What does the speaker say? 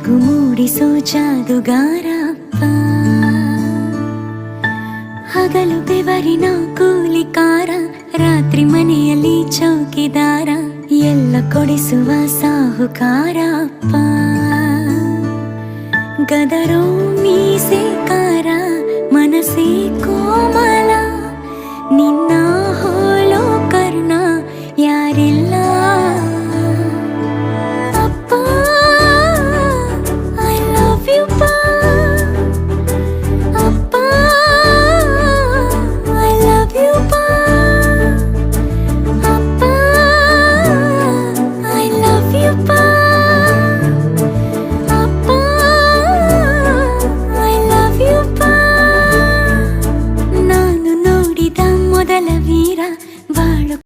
ಬೆಳಗು ಮೂಡಿಸೋ ಜಾದುಗಾರಪ್ಪ, ಹಗಲು ಬೆವರಿನ ಕೂಲಿಕಾರ, ರಾತ್ರಿ ಮನೆಯಲ್ಲಿ ಚೌಕಿದಾರ, ಎಲ್ಲ ಕೊಡಿಸುವ ಸಾಹುಕಾರಪ್ಪ. ಗದರೋ ಮೀಸೆಕಾರ, ಮನಸ್ಸೇ ಕೋಮಲ, ನಿನ್ನ